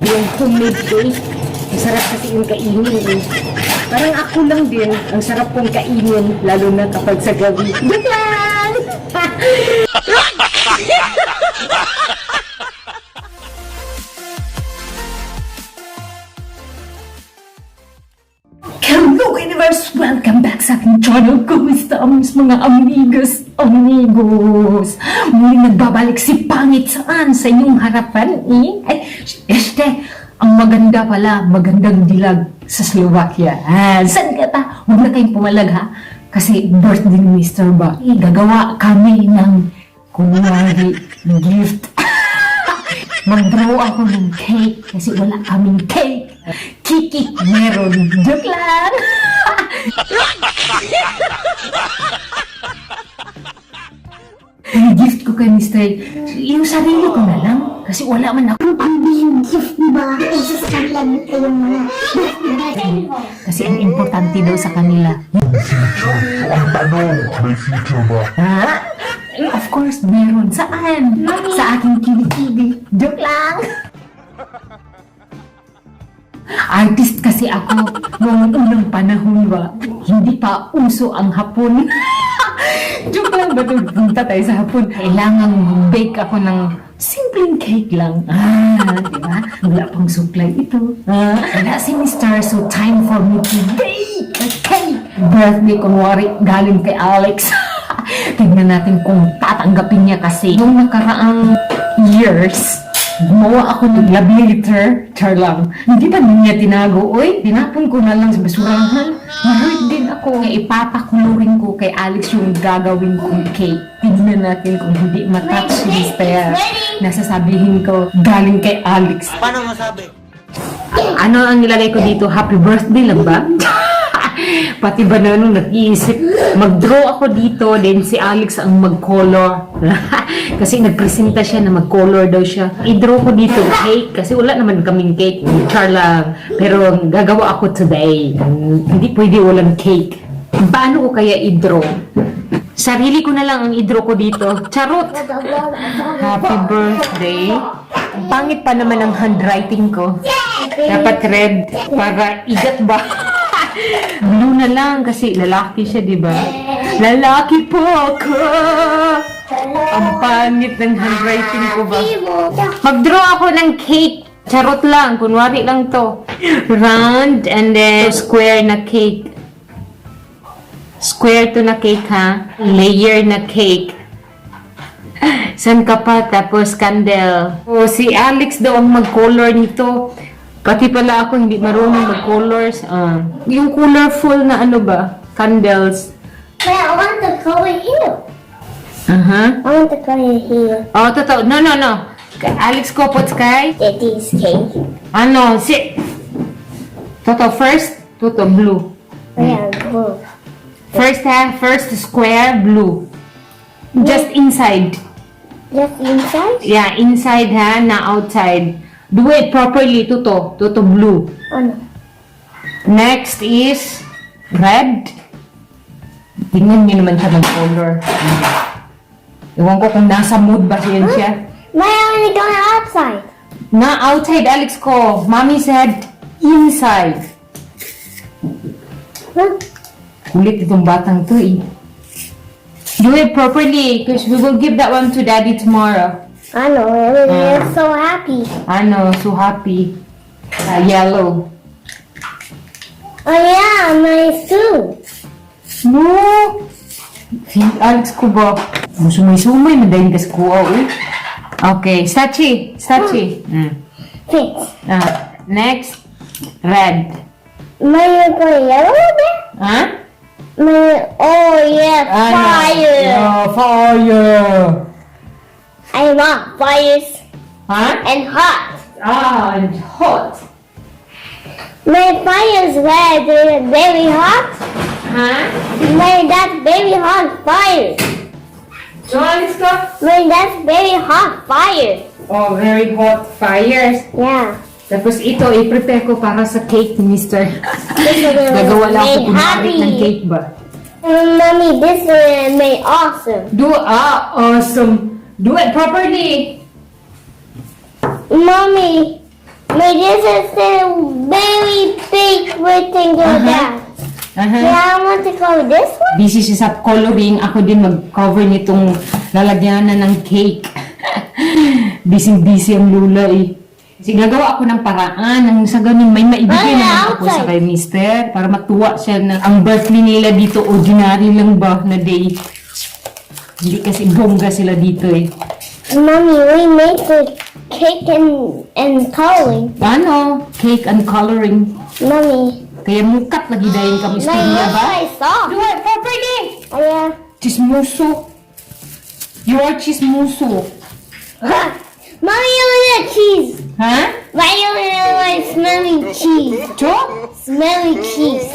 yung homemade cake. Ang sarap kasi yung kainin eh. Parang ako lang din, ang sarap kong kainin, lalo na kapag sa gabi. Joke lang! Hello Universe! Welcome back sa aking channel. Kumusta ang mga amigos? Muli nagbabalik si Pangit saan sa inyong harapan eh? Ay, ang maganda pala, magandang dilag sa Slovakia. Saan ka ta? Huwag na kayong pumalag ha? Kasi birthday ni Mr. Ba. Gagawa kami ng kunwari gift. Mag-draw ako ng cake kasi wala kaming cake. Kiki, meron. Joke lang! Ang gift ko kay Mr. Yung sarili ko na lang. Kasi wala man ako. Ano yung gift ba? Isa sa kanila yung mga Kasi ang importante daw sa kanila. Ang tanong, may future ba? Ha? Of course, meron. Saan? Sa aking kilikili. Joke lang! Artist kasi ako noong unang panahon ba, hindi pa uso ang hapon. Joke lang ba ito? Punta tayo sa hapon. Kailangan bake ako ng simpleng cake lang. Diba? Wala pang supply ito. Wala si Mr. So time for me to bake a cake. Birthday kunwari galing kay Alex. Tignan natin kung tatanggapin niya kasi. Noong nakaraang years, gumawa ako ng love letter. Char lang. Hindi pa niya tinago. Oy, tinapon ko na lang sa basurahan. Na-hurt din ako. Ipapakulurin ko kay Alex yung gagawin kong cake. Tignan natin kung hindi matouch ni Stella. Nasasabihin ko, galing kay Alex. Paano masabi? Ano ang nilagay ko dito? Happy birthday lang ba? Pati ba na nung nag-iisip, mag-draw ako dito, then si Alex ang mag-color. Kasi nagpresenta siya na mag-color daw siya. I-draw ko dito cake, kasi wala naman kaming cake. Char lang. Pero gagawa ako today. Hindi pwede walang cake. Paano ko kaya i-draw? Sarili ko na lang ang i-draw ko dito. Charot! Happy birthday. Pangit pa naman ang handwriting ko. Dapat red para igat ba? Blue na lang kasi lalaki siya, di ba? Lalaki po ako! Ang pangit ng handwriting ko ba? Mag-draw ako ng cake. Charot lang. Kunwari lang to. Round and then square na cake. Square to na cake ha. Layer na cake. San ka pa? Tapos candle. O, si Alex daw ang mag-color nito. Pati pala ako hindi marunong mag-colors. Yung colorful na ano ba? Candles. But I want the color here. I want the color here. Oh, totoo. No. Alex ko po sky. It is cake. Ano? Toto, first. Toto, blue. Yeah, blue. First ha? First square, blue. Just inside. Just inside? Yeah, inside ha, na outside. Do it properly, Toto. Toto, blue. Oh no. Next is red. Tingnan niyo naman siya ng color. Ewan ko kung nasa mood ba siya. Why only going outside? Na outside, Alex ko. Mommy said inside. Huh? Kulit itong batang to eh. Do it properly because we will give that one to Daddy tomorrow. I know, I'm so happy. I know, so happy. Yellow. Oh yeah, nice too. No! Alex ko ba? Sumay-sumay, madaling kas kuha eh. Okay, Sachi. Fix. Next, red. May yellow there? Huh? Oh yeah, fire. Fire! I want fires Huh? and hot. And hot. My fire is very hot. Huh? That's very hot fire. So, Alex ko? That's very hot fire. Oh, very hot fires. Yeah. Tapos ito, i-prepare ko para sa cake ni Mr. This will Gagawa lang ako make kunwari ng happy. cake ba? Mommy, this will make awesome. Awesome. Do it properly. Mommy, this is a very big rectangle bag. Yeah, I want to color this one. Busy siya sa coloring. Ako din mag-cover nitong lalagyanan ng cake. Busy ang lula eh. Kasi gagawa ako ng paraan nang sa ganun may maibigay naman ako sa kay mister para matuwa siya na ang birthday nila dito ordinary lang ba na day. Hindi kasi bongga sila dito eh. Mommy, we made the cake and coloring. Ano? Cake and coloring. Mommy. Kaya mukat lagi dahil kami My istorya ba? I saw. Do it properly! Oh, yeah. Chismoso. You are chismoso. Mommy, look at that cheese. Ha? Why you like smelly cheese? Cho? Smelly cheese.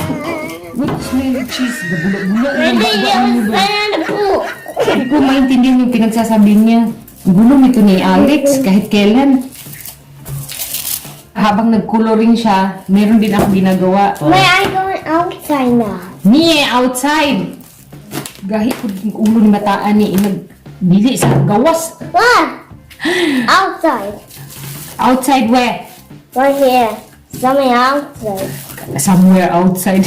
What smelly cheese? Gabula-bula. Right there, it was right on the pool. Hindi ko maintindihan yung pinagsasabi niya. Gulo nito ni Alex kahit kailan. Habang nag-coloring siya, meron din ako ginagawa. Why are you going outside now? Niye, outside! Gahi ko yung ulo ni Mataan ni nagbili sa gawas. What? Outside. Outside where? Right here. Something outside. Somewhere outside.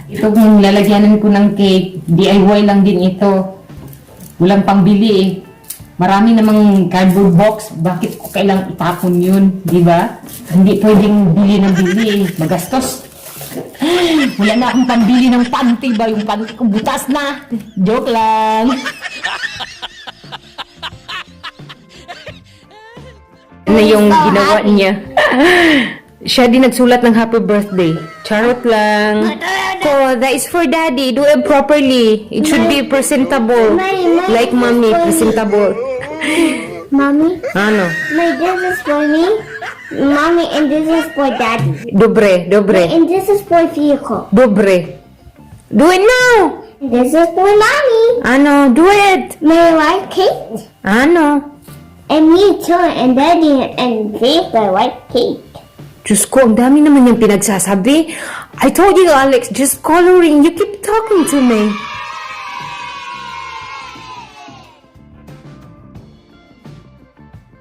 Ito kung lalagyanan ko ng cake, DIY lang din ito. Walang pangbili eh. Marami namang cardboard box, bakit ko kailang itapon yun, di ba? Hindi pwedeng bili ng bili, magastos. Wala na akong pambili ng panty ba? Yung panty ko butas na. Joke lang. Ano yung ginawa niya? Siya din nagsulat ng happy birthday. Charot lang. Oh, that is for daddy. Do it properly. It should be presentable. Like mommy, presentable. Mommy? Ano? This is for me. Mommy, and this is for daddy. Dobre. And this is for vehicle. Dobre. Do it now! This is for mommy. Ano? Do it! May I like cake? Ano? And me too, and daddy and vehicle like cake. Diyos ko, ang dami naman yung pinagsasabi. I told you, Alex, just coloring. You keep talking to me.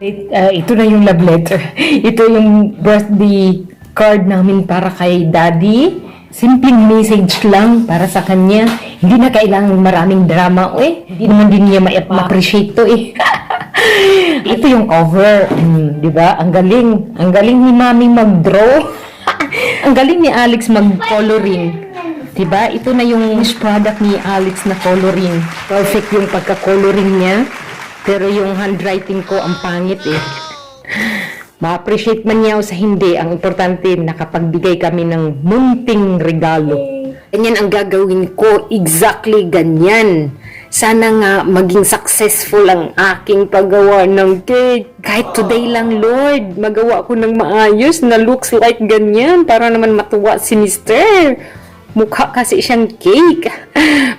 Ito na yung love letter. Ito yung birthday card namin para kay Daddy. Simpleng message lang para sa kanya. Hindi na kailangan maraming drama. Hindi naman din niya ma-appreciate to eh. Ito yung cover. Di ba? Ang galing. Ang galing ni Mami mag-draw. Ang galing ni Alex mag-coloring. Di ba? Ito na yung finished product ni Alex na coloring. Perfect yung pagka-coloring niya. Pero yung handwriting ko, ang pangit eh. Ma-appreciate man niya o sa hindi. Ang importante, nakapagbigay kami ng munting regalo. Ganyan ang gagawin ko. Exactly ganyan. Sana nga maging successful ang aking paggawa ng cake. Kahit today lang, Lord, magawa ko ng maayos na looks like ganyan para naman matuwa si Mister. Mukha kasi siyang cake.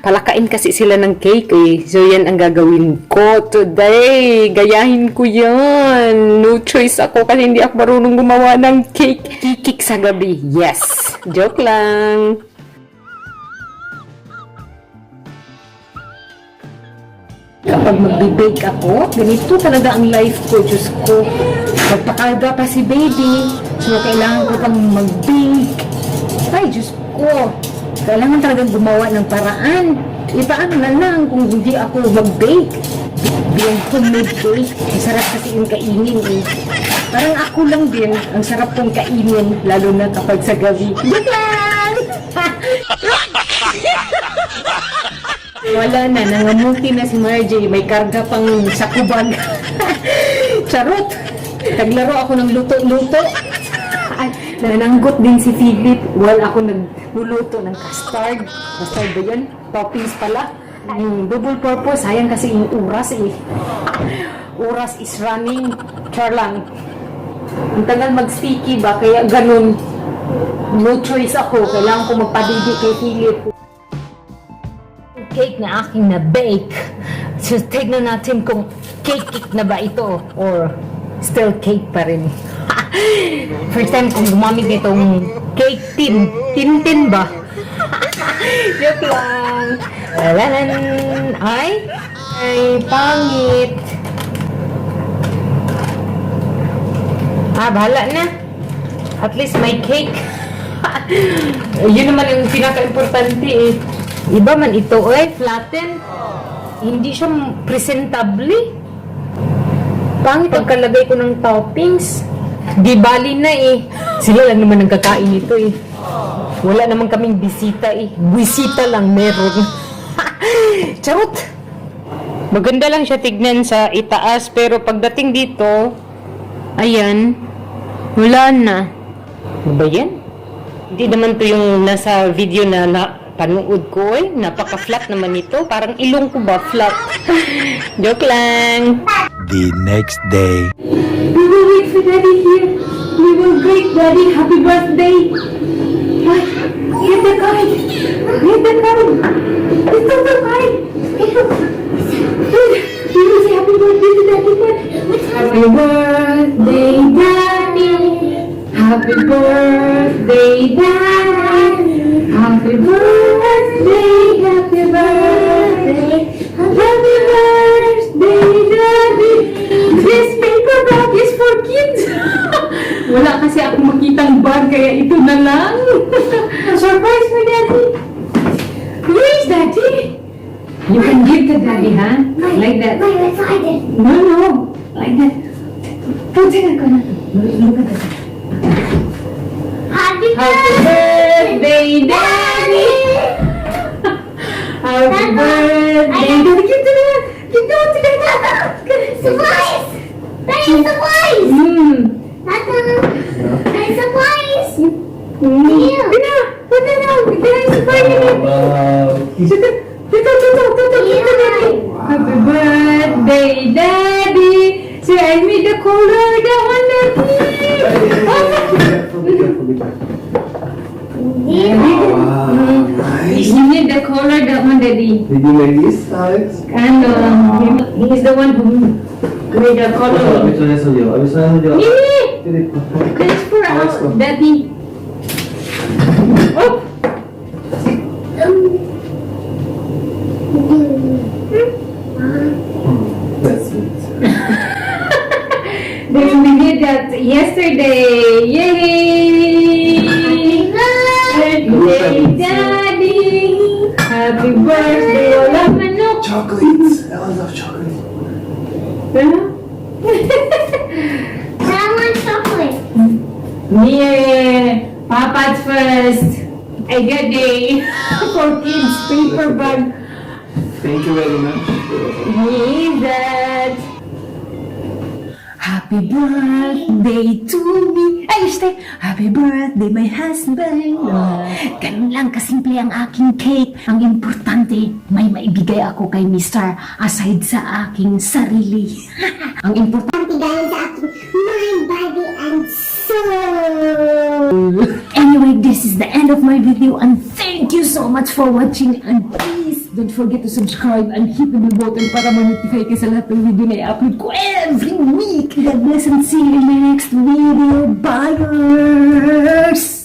Palakain kasi sila ng cake eh. So yan ang gagawin ko today. Gayahin ko yan. No choice ako kasi hindi ako marunong gumawa ng cake. Kikik sa gabi. Yes. Joke lang. Kapag magbe-bake ako, ganito talaga ang life ko, Diyos ko. Magpakarga pa si baby, so kailangan ko pang mag-bake. Ay, Diyos ko. Kailangan talagang gumawa ng paraan. Paano na lang kung hindi ako mag-bake? Yung homemade cake, ang sarap kasi yung kainin eh. Parang ako lang din, ang sarap kong kainin, lalo na kapag sa gabi. Joke lang! Wala na, nangamuti na si Margz. May karga pang sakubag. Charot! Naglaro ako ng luto-luto. Nananggot din si Philip while ako nagluluto ng custard. Custard ba yan? Toppings pala. Yung double purpose, sayang kasi yung oras eh. Oras is running. Char lang. Ang tagal mag-sticky ba? Kaya ganun. No choice ako. Kailangan ko magpadidi kay Philip. Cake na aking na-bake. So, tignan natin kung cake na ba ito or still cake pa rin. First time kong gumamit nitong cake tin. Tin ba? Joke lang. Lalan. Ay, pangit. Bahala na. At least may cake. Yun naman yung pinaka-importante eh. Iba man ito, flatten. Hindi siya presentable. Pangit ang kalagay ko ng toppings. Di bali na eh. Sila lang naman ang kakain nito eh. Wala naman kaming bisita eh. Bisita lang meron. Charot! Maganda lang siya tignan sa itaas, pero pagdating dito, ayan, wala na. Ano ba yan? Hindi naman to yung nasa video na panood ko eh. Napaka-flat naman ito. Parang ilong ko ba flat? Joke lang. The next day. We will wait for Daddy here. We will greet Daddy. Happy birthday. What? Get the card. Get the card. Ito the card. We will say happy birthday to Daddy. Happy birthday, Daddy. Happy birthday, Daddy. Happy birthday, happy birthday. Happy birthday, Daddy. This paper bag is for kids. Wala kasi ako makitang bag, kaya ito na lang. Surprise for Daddy. Where is Daddy? You can give to Daddy, huh? Like that. Wait, let's hide it. No. Like that. Put it on. Look at that. Happy Happy birthday, Daddy! Happy birthday! Daddy, give to that! Give to that! Surprise! That is surprise! That is surprise! Yeah. What na? Daddy, surprise you, Daddy! Happy birthday, Daddy! See, I made the color, that one, Daddy! You need the color, that one, Daddy. Did you make this, Alex? And he's the one who made the color. Which one is you? Which one is you? Yay! That's for our Daddy. Oh! That's it. Then we did that yesterday. Yay! Happy birthday, Daddy! Happy birthday! Wala manok! Chocolates! I love chocolate. I want chocolate. Yeah! Papa's first! A good day for kids paper bag. Thank you very much. Need that. Happy birthday to me. Ay, este. Happy birthday, my husband. Ganun lang kasimple ang aking cake. Ang importante, may maibigay ako kay Mr. aside sa aking sarili. Ang importante Dahil sa aking mind, body, and soul. Anyway, this is the end of my video and thank you so much for watching and please don't forget to subscribe and hit the bell button para ma-notify kayo sa lahat ng video na i-upload ko every week. God bless and see you in my next video. Bye!